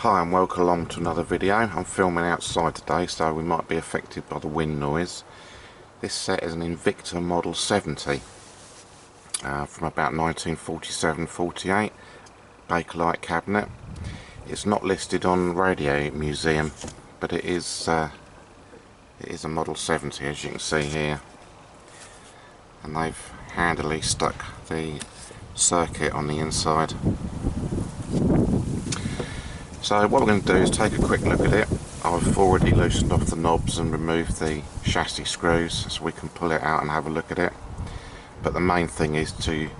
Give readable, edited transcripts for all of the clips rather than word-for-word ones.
Hi and welcome along to another video. I'm filming outside today, so we might be affected by the wind noise. This set is an Invicta Model 70 from about 1947-48 Bakelite cabinet. It's not listed on Radio Museum, but it is a Model 70, as you can see here, and they've handily stuck the circuit on the inside. So what we're going to do is take a quick look at it. I've already loosened off the knobs and removed the chassis screws so we can pull it out and have a look at it. But the main thing is to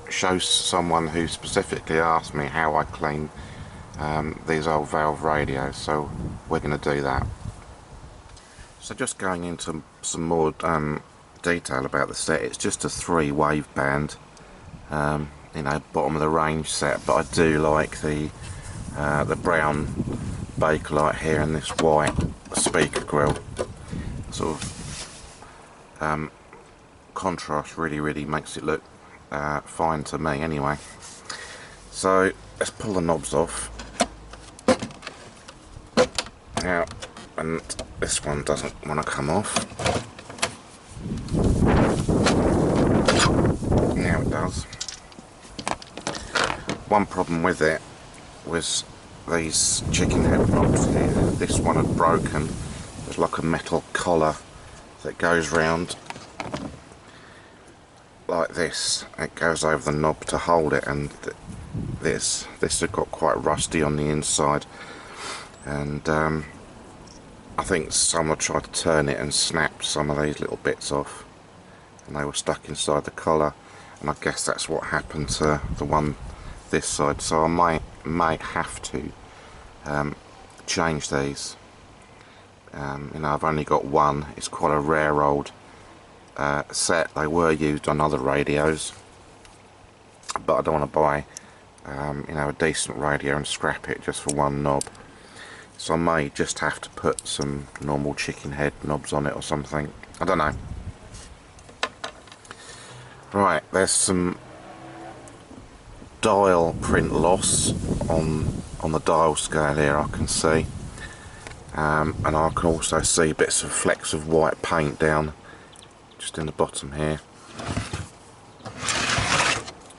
show someone who specifically asked me how I clean these old valve radios, so we're going to do that. So just going into some more detail about the set, it's just a 3-wave band, you know, bottom of the range set, but I do like the brown Bakelite here and this white speaker grill. Sort of contrast really makes it look fine to me anyway. So let's pull the knobs off now, and this one doesn't want to come off. Now it does. One problem with it was these chicken head knobs here. This one had broken. There's like a metal collar that goes round like this. It goes over the knob to hold it, and this had got quite rusty on the inside, and I think someone tried to turn it and snapped some of these little bits off, and they were stuck inside the collar, and I guess that's what happened to the one this side. So I might have to change these. You know, I've only got one. It's quite a rare old set. They were used on other radios, but I don't want to buy you know, a decent radio and scrap it just for one knob. So I may just have to put some normal chicken head knobs on it or something. I don't know. Right, there's some dial print loss on the dial scale here, I can see, and I can also see bits of flecks of white paint down just in the bottom here.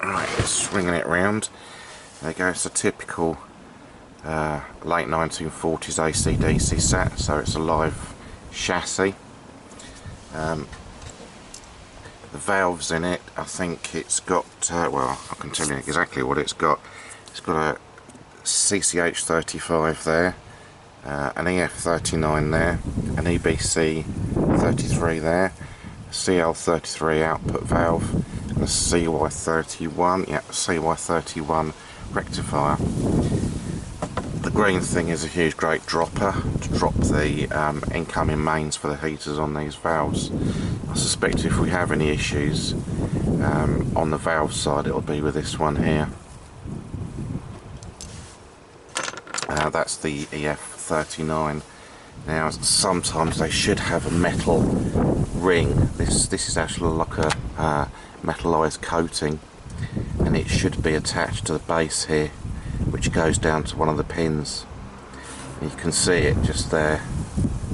Right, swinging it round, there you go. It's a typical late 1940s AC/DC set, so it's a live chassis. The valves in it, I think it's got, well, I can tell you exactly what it's got. It's got a CCH35 there, an EF39 there, an EBC33 there, a CL33 output valve, and a CY31, yeah, CY31 rectifier. The green thing is a huge great dropper to drop the incoming mains for the heaters on these valves. I suspect if we have any issues on the valve side, it'll be with this one here. That's the EF39. Now sometimes they should have a metal ring. This is actually like a metallized coating, and it should be attached to the base here, which goes down to one of the pins. You can see it just there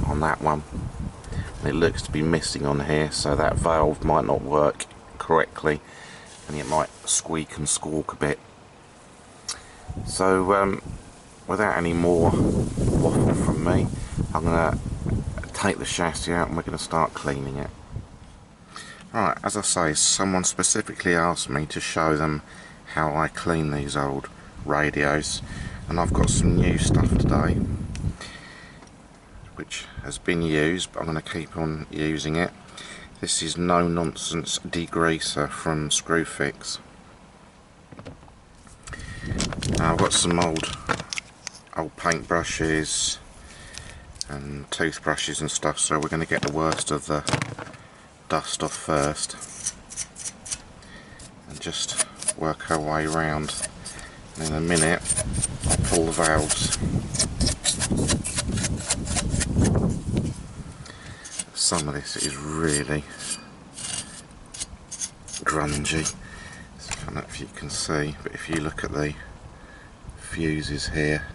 on that one, and it looks to be missing on here, so that valve might not work correctly and it might squeak and squawk a bit. So without any more waffle from me, I'm going to take the chassis out and we're going to start cleaning it. Right, as I say, someone specifically asked me to show them how I clean these old radios, and I've got some new stuff today which has been used, but I'm going to keep on using it. This is No Nonsense degreaser from Screwfix. Now I've got some old paint brushes and toothbrushes and stuff, so we're going to get the worst of the dust off first and just work our way around. And in a minute I'll pull the valves. Some of this is really grungy, I don't know if you can see, but if you look at the fuses here,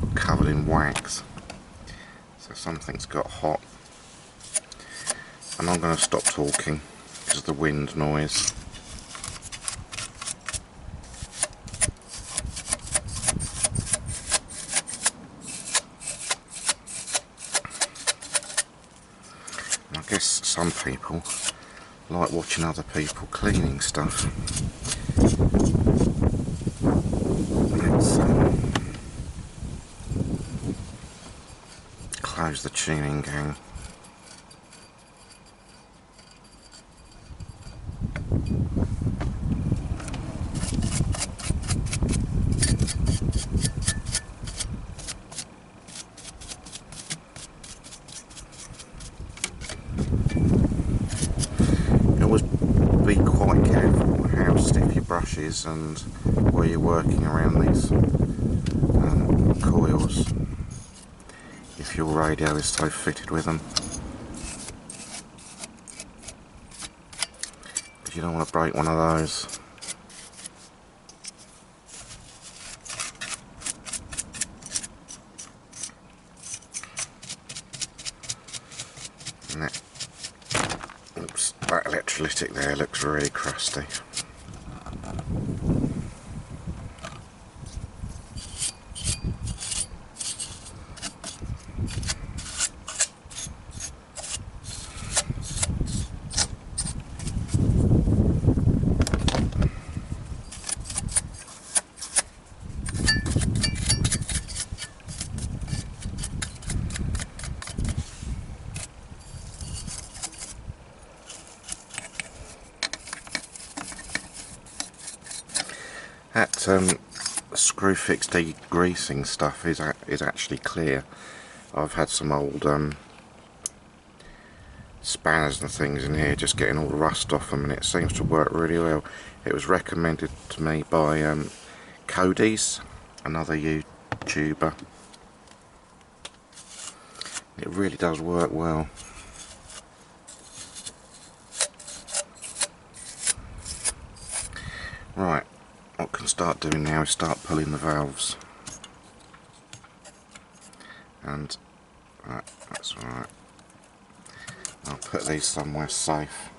sort of covered in wax. So something's got hot. And I'm going to stop talking because of the wind noise. And I guess some people like watching other people cleaning stuff. Let's close the tuning gang. Always be quite careful how stiff your brush is and where you're working around these coils, if your radio is so fitted with them, because you don't want to break one of those. And that, oops, that electrolytic there looks really crusty. That screw fix degreasing stuff is actually clear. I've had some old spanners and things in here just getting all the rust off them, and it seems to work really well. It was recommended to me by Cody's, another YouTuber. It really does work well. Right, what I can start doing now is start pulling the valves. And right, that's alright. I'll put these somewhere safe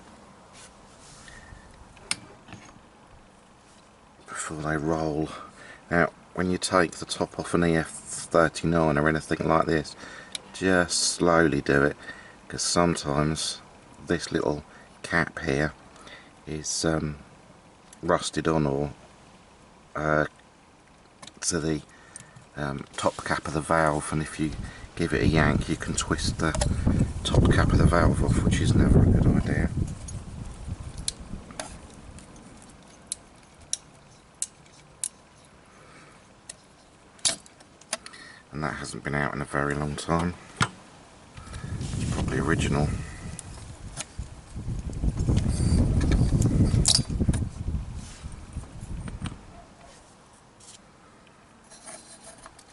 before they roll. Now, when you take the top off an EF39 or anything like this, just slowly do it, because sometimes this little cap here is rusted on, or to the top cap of the valve, and if you give it a yank you can twist the top cap of the valve off, which is never a good idea. And that hasn't been out in a very long time. It's probably original.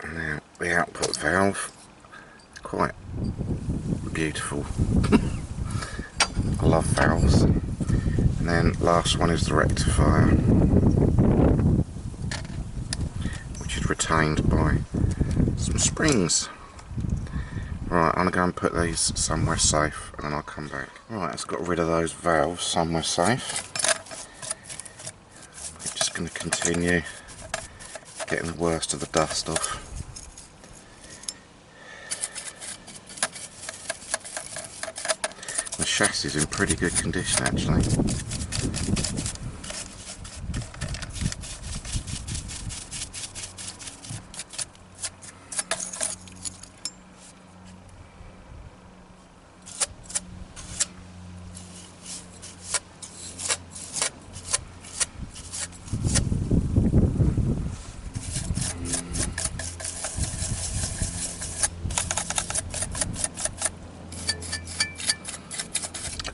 Now the output valve, quite beautiful. I love valves. And then last one is the rectifier, which is retained by some springs. Right, I'm going to go and put these somewhere safe and then I'll come back. Right, I've got rid of those valves somewhere safe. I'm just going to continue getting the worst of the dust off. The chassis is in pretty good condition actually.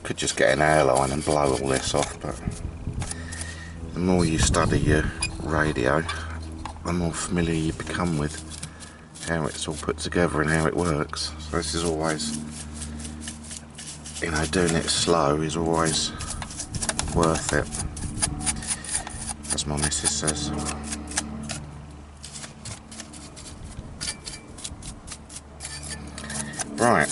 Could just get an airline and blow all this off, but the more you study your radio, the more familiar you become with how it's all put together and how it works. So this is always, you know, doing it slow is always worth it, as my missus says. Right.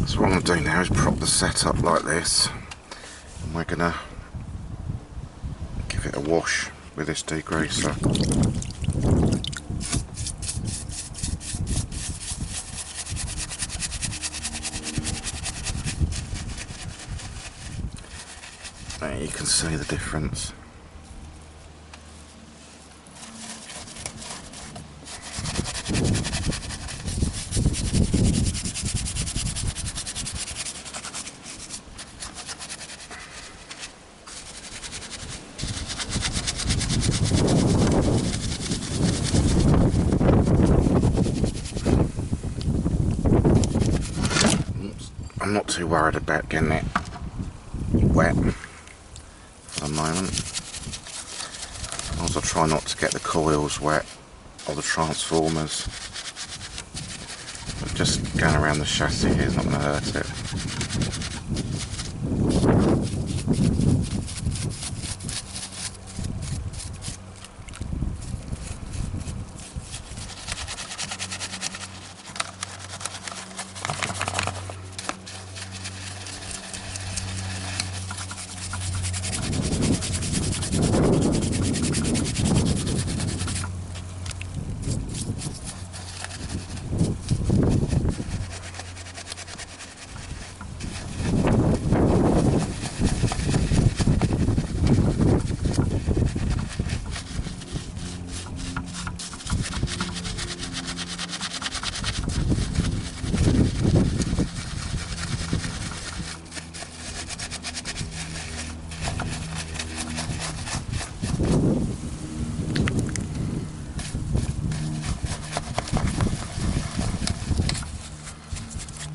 So what I'm going to do now is prop the set up like this, and we're going to give it a wash with this degreaser. There you can see the difference. I'm not too worried about getting it wet for the moment. Also try not to get the coils wet or the transformers. But just going around the chassis here is not going to hurt it.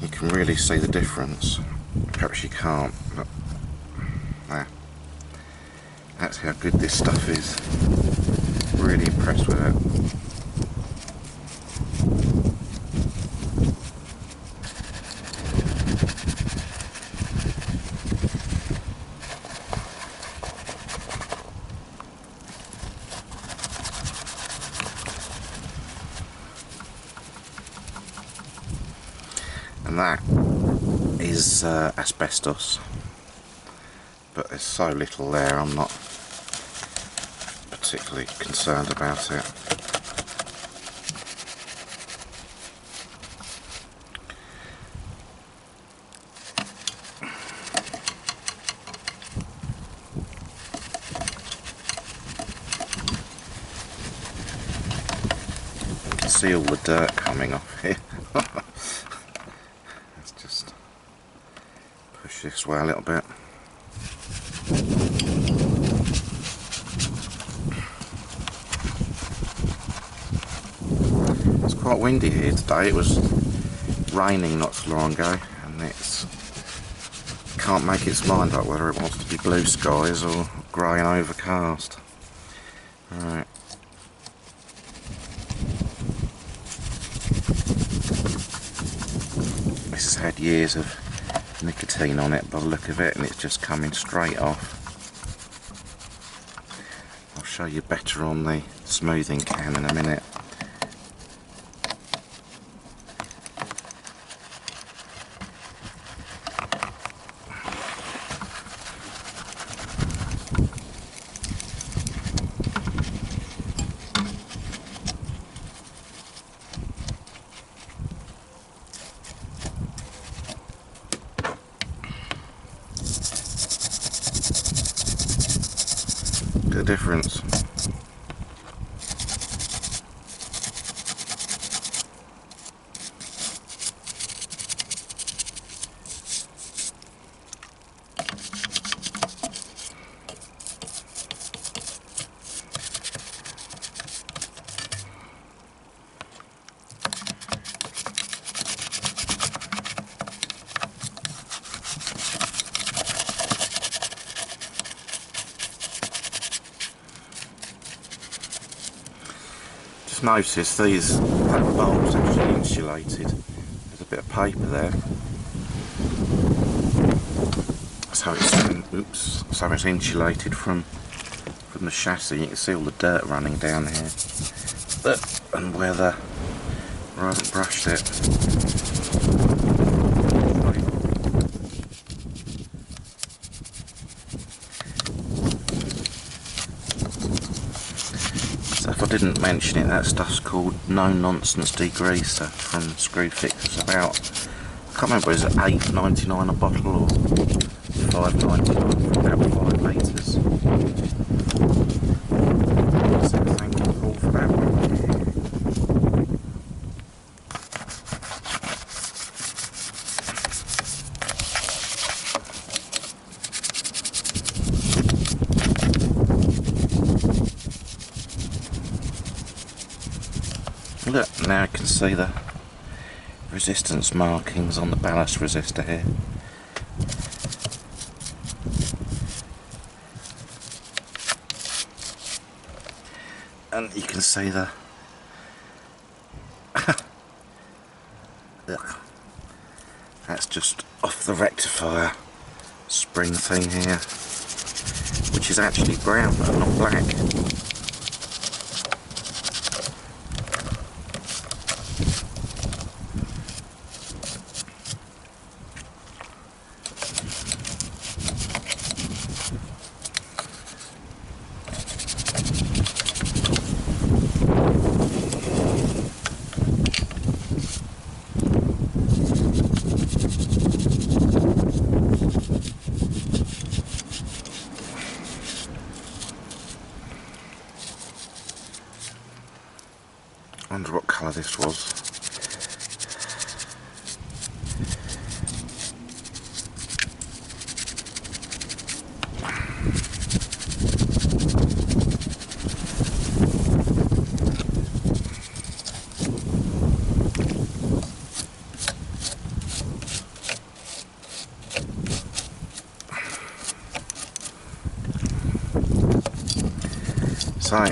You can really see the difference. Perhaps you can't, but there. That's how good this stuff is. Really impressed with it. And that is asbestos, but there's so little there, I'm not particularly concerned about it. You can see all the dirt coming off here. Let's just push this way a little bit. It's quite windy here today. It was raining not so long ago, and it's can't make its mind up whether it wants to be blue skies or grey and overcast. Right. This has had years of nicotine on it by the look of it, and it's just coming straight off. I'll show you better on the smoothing can in a minute. The difference. Just notice these, that bulb's actually insulated. There's a bit of paper there. So it's insulated from the chassis. You can see all the dirt running down here. And where I haven't brushed it. So if I didn't mention it, that stuff's called No Nonsense Degreaser from Screwfix. It's about, I can't remember, is it £8.99 a bottle or £5.99 for about 5 litres. So thank you Paul for that one. Look, now you can see the resistance markings on the ballast resistor here. And you can see the look, that's just off the rectifier spring thing here, which is actually brown and not black. I wonder what colour this was. So,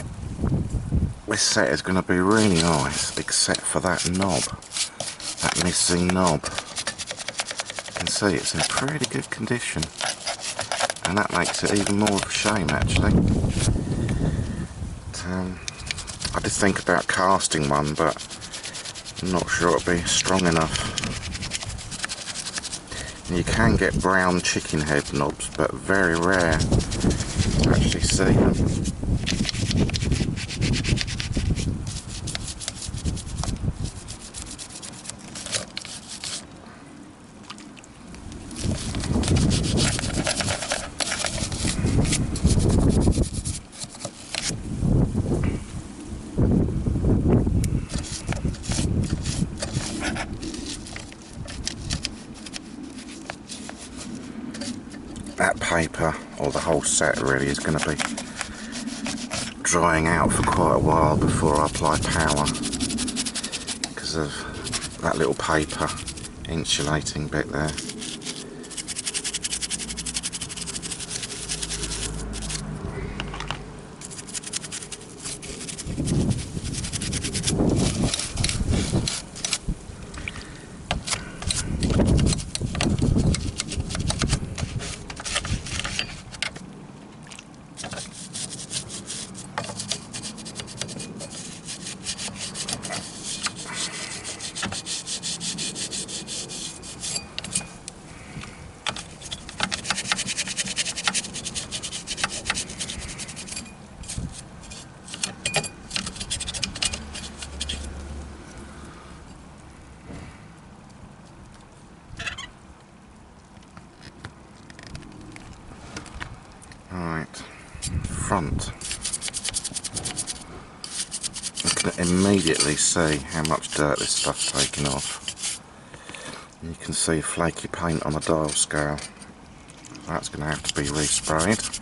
this set is going to be really nice, except for that knob, that missing knob. You can see it's in pretty good condition, and that makes it even more of a shame actually. But, I did think about casting one, but I'm not sure it'll be strong enough. And you can get brown chicken head knobs, but very rare to actually see them. That paper, or the whole set really, is going to be drying out for quite a while before I apply power, because of that little paper insulating bit there. Right, front. You can immediately see how much dirt this stuff's taken off. And you can see flaky paint on a dial scale. That's going to have to be resprayed.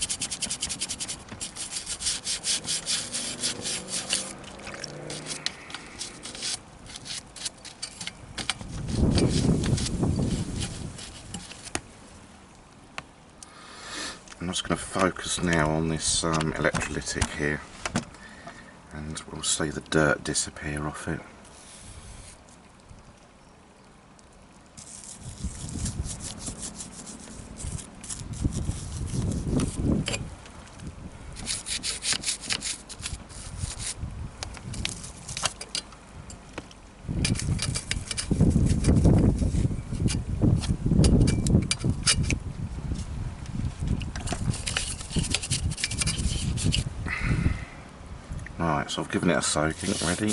I'm just going to focus now on this electrolytic here, and we'll see the dirt disappear off it. Right, so I've given it a soaking already.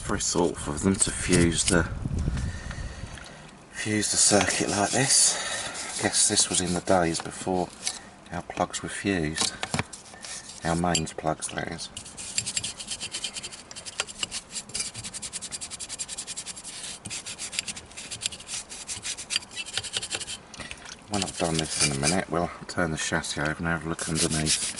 Very thoughtful of them to fuse the circuit like this. I guess this was in the days before our plugs were fused, our mains plugs that is. When I've done this in a minute, we'll turn the chassis over and have a look underneath.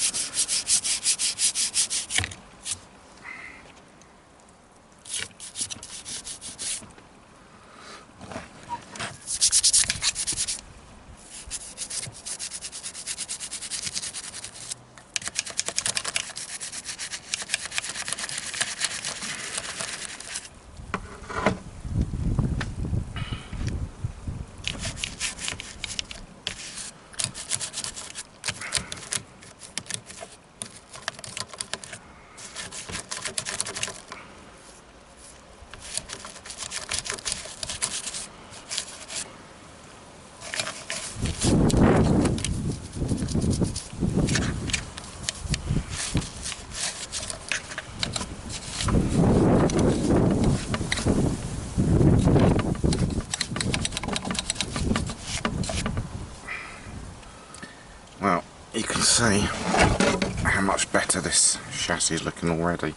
Well, you can see how much better this chassis is looking already.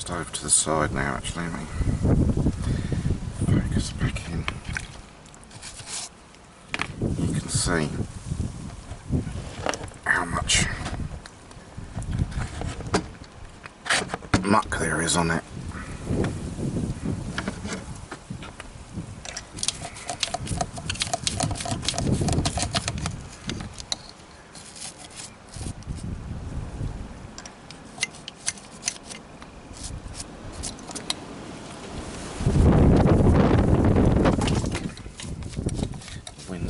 Over to the side now, actually. Let me focus back in. You can see how much muck there is on it.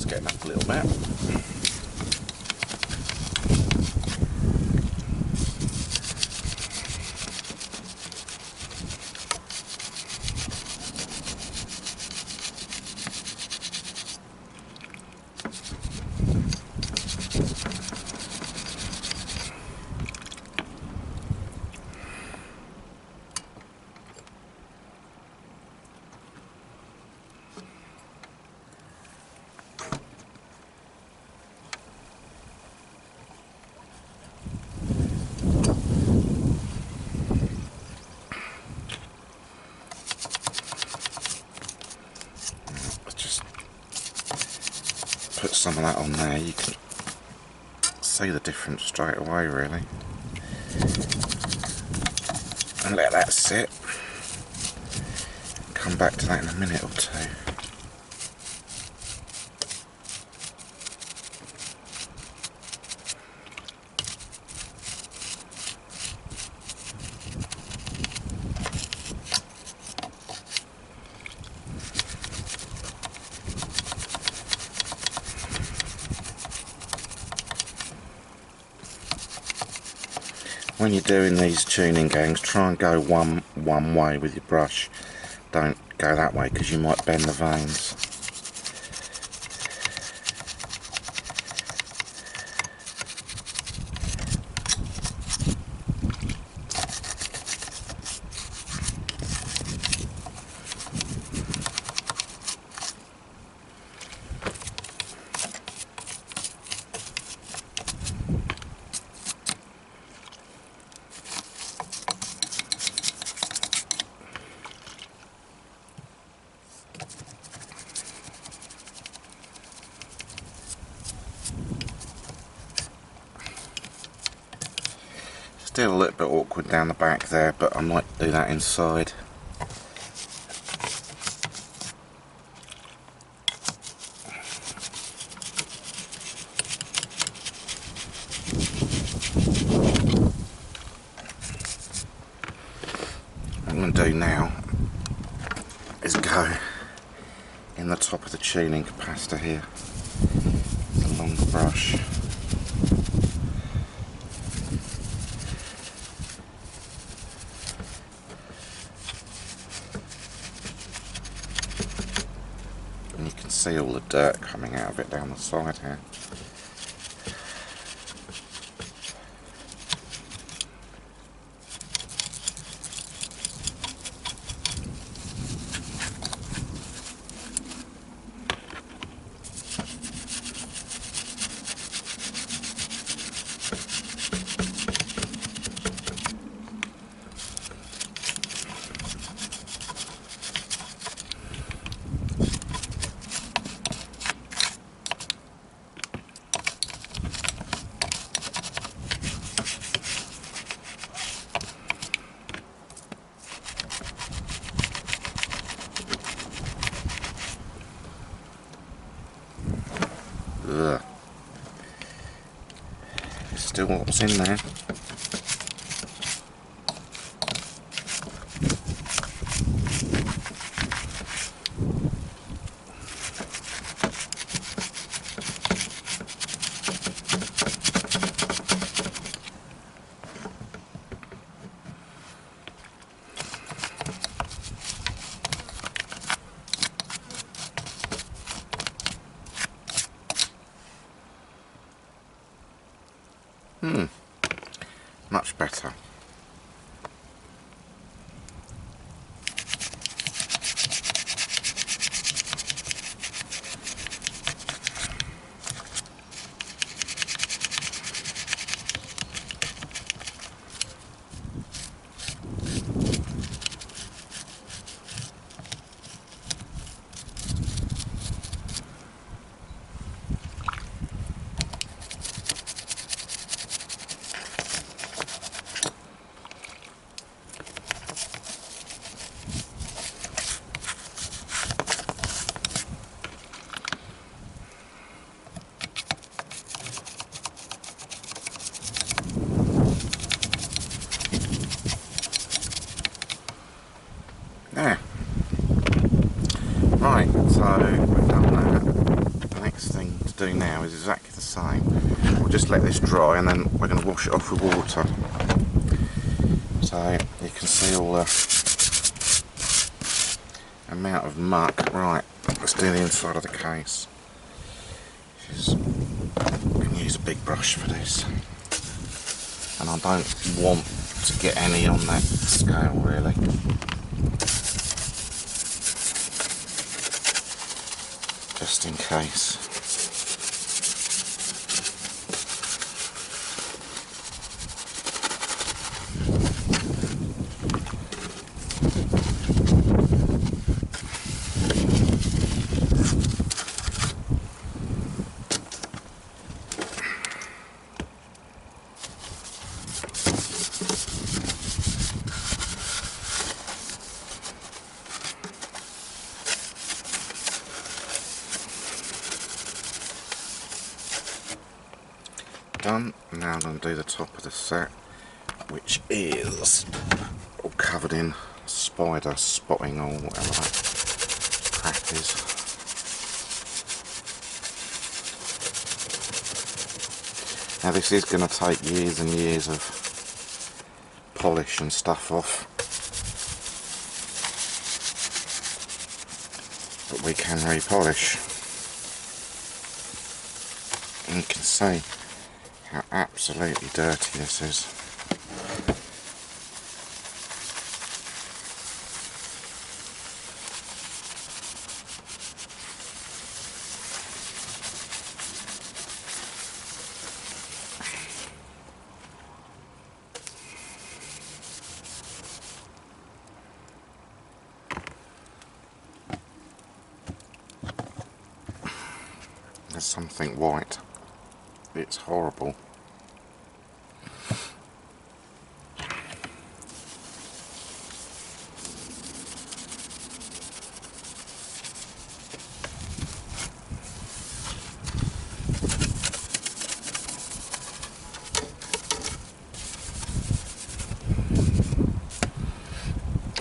Getting up a little bit. Put some of that on there, you can see the difference straight away really. And let that sit. Come back to that in a minute or two. when you're doing these tuning gangs, try and go one way with your brush. Don't go that way because you might bend the vanes. Still a little bit awkward down the back there, but I might do that inside. What I'm going to do now is go in the top of the tuning capacitor here, with a longer brush. And you can see all the dirt coming out of it down the side here. Ugh. There's still what's in there. Much better. There. Right, so we've done that. The next thing to do now is exactly the same. We'll just let this dry and then we're going to wash it off with water. So you can see all the amount of muck. Right, let's do the inside of the case. You can use a big brush for this. And I don't want to get any on that scale really. Just in case. Done. Now I'm going to do the top of the set, which is all covered in spider spotting or whatever that crap is. Now this is going to take years and years of polish and stuff off, but we can repolish. And you can see how absolutely dirty this is. There's something white. It's horrible.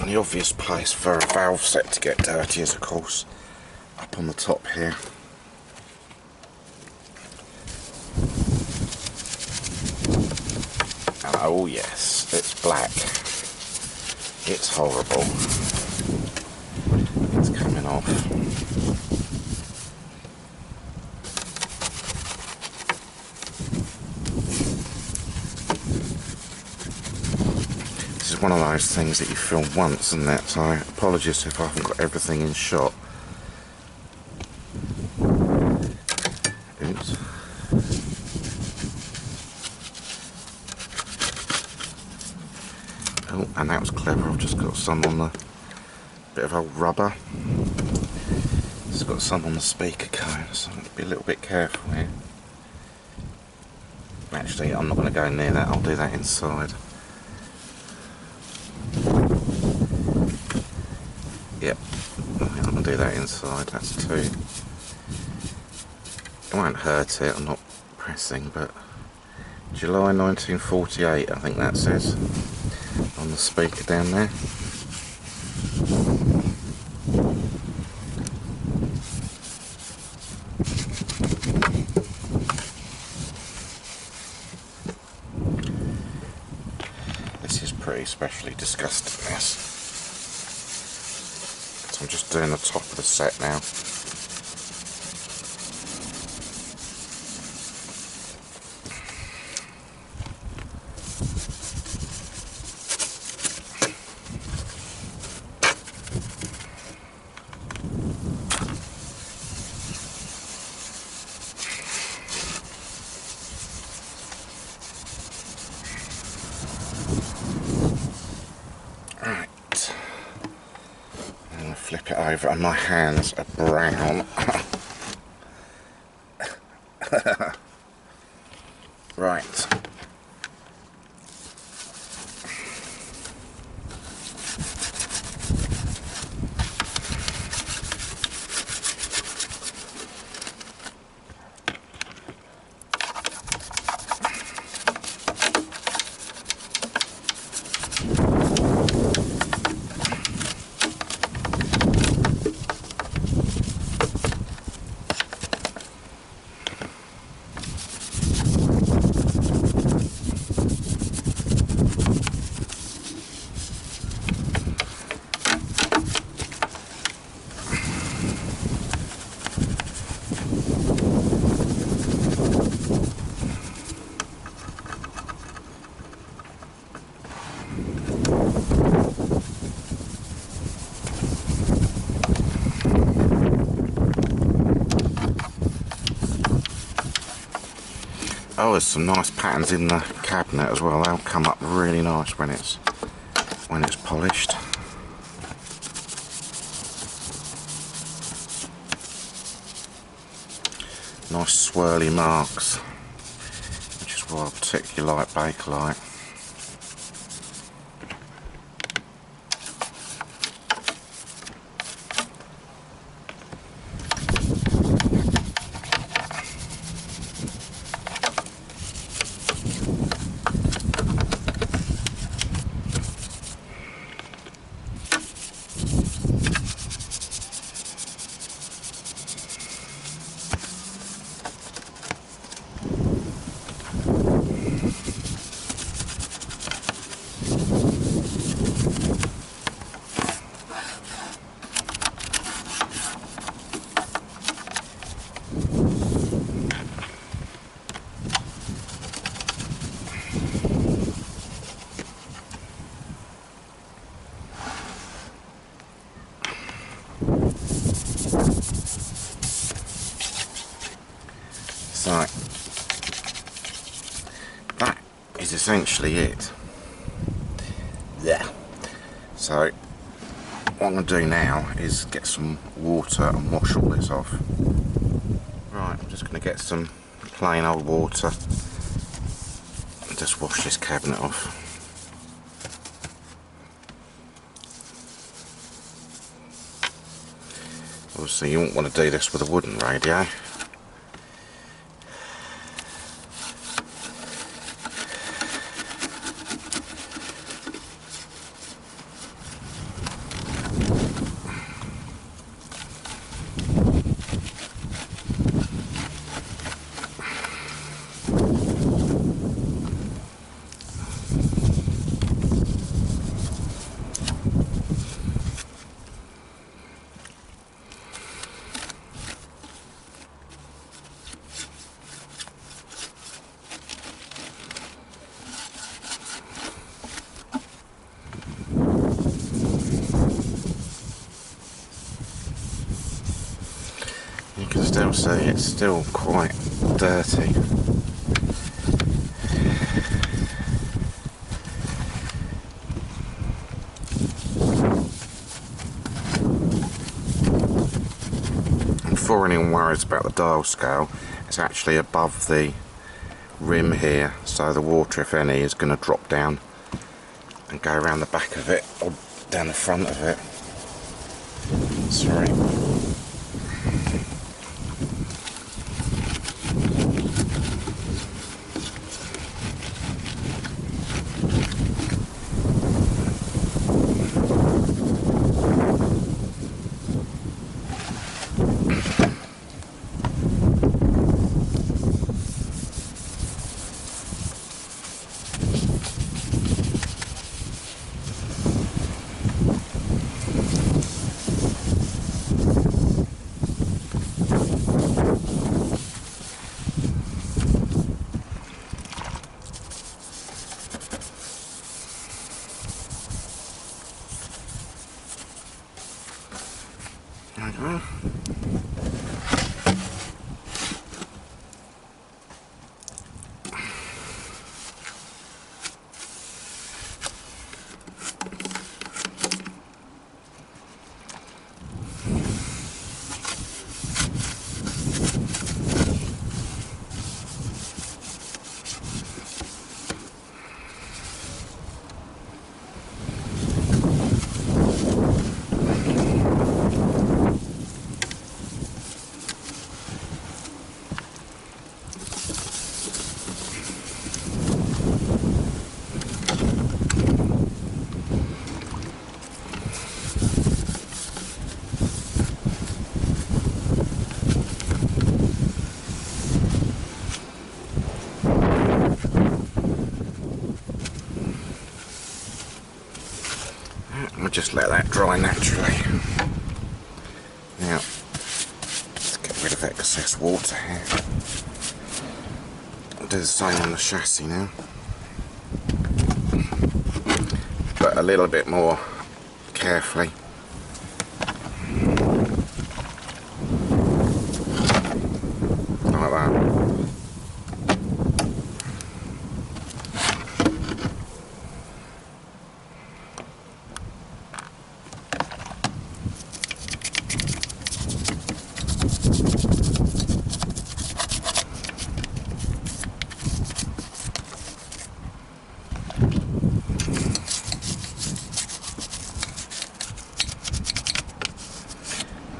And the obvious place for a valve set to get dirty is, of course, up on the top here. And oh yes, it's black. It's horrible. It's coming off. This is one of those things that you film once, isn't it? So apologies if I haven't got everything in shot. Oops. Oh, and that was clever. I've just got some on the bit of old rubber. It's got some on the speaker cone, so I have to be a little bit careful here. Actually, I'm not going to go near that. I'll do that inside. Yep, I'm going to do that inside. That's two. It won't hurt it. I'm not pressing, but July 1948, I think that says on the speaker down there. This is pretty specially disgusting, this. So I'm just doing the top of the set now. Flip it over and my hands are brown. Right. Oh, there's some nice patterns in the cabinet as well. They'll come up really nice when it's polished. Nice swirly marks, which is why I particularly like Bakelite. So that is essentially it. Yeah. So what I'm going to do now is get some water and wash all this off. Right, I'm just going to get some plain old water and just wash this cabinet off. Obviously you won't want to do this with a wooden radio. You can still see it's still quite dirty. And for anyone worried about the dial scale, it's actually above the rim here, so the water, if any, is going to drop down and go around the back of it or down the front of it. Sorry. Okay. We'll just let that dry naturally. Now, let's get rid of excess water here. I'll do the same on the chassis now, but a little bit more carefully. Like that.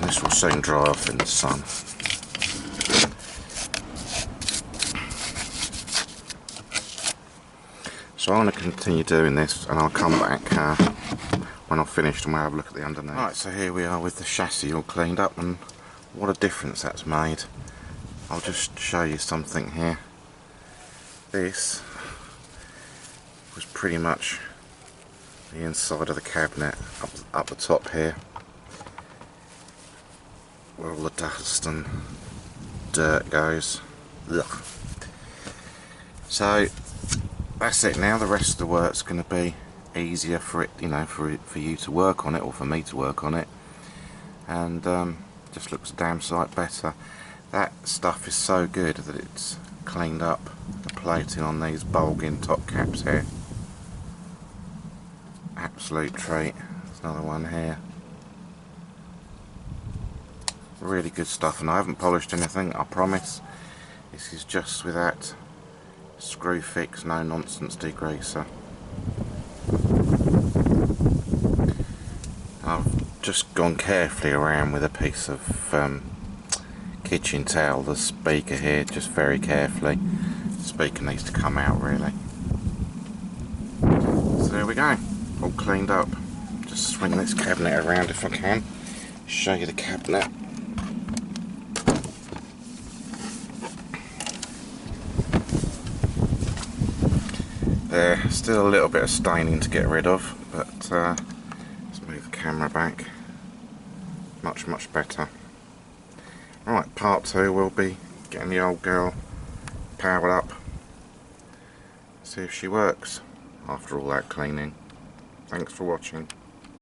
This will soon dry off in the sun. So I'm going to continue doing this, and I'll come back when I've finished and we'll have a look at the underneath. Right, so here we are with the chassis all cleaned up, and what a difference that's made. I'll just show you something here. This was pretty much the inside of the cabinet up the top here, where all the dust and dirt goes. Ugh. So that's it now. The rest of the work's going to be easier for it, you know, for you to work on it, or for me to work on it, and just looks a damn sight better. That stuff is so good that it's cleaned up the plating on these bulging top caps here. Absolute treat. There's another one here. Really good stuff, and I haven't polished anything, I promise. This is just with that screw fix, no nonsense degreaser. I've just gone carefully around with a piece of kitchen towel, the speaker here, just very carefully. The speaker needs to come out really. So there we go, all cleaned up. Just swing this cabinet around if I can, show you the cabinet. There, still a little bit of staining to get rid of, but let's move the camera back. Much better. Right, part 2 will be getting the old girl powered up. See if she works after all that cleaning. Thanks for watching.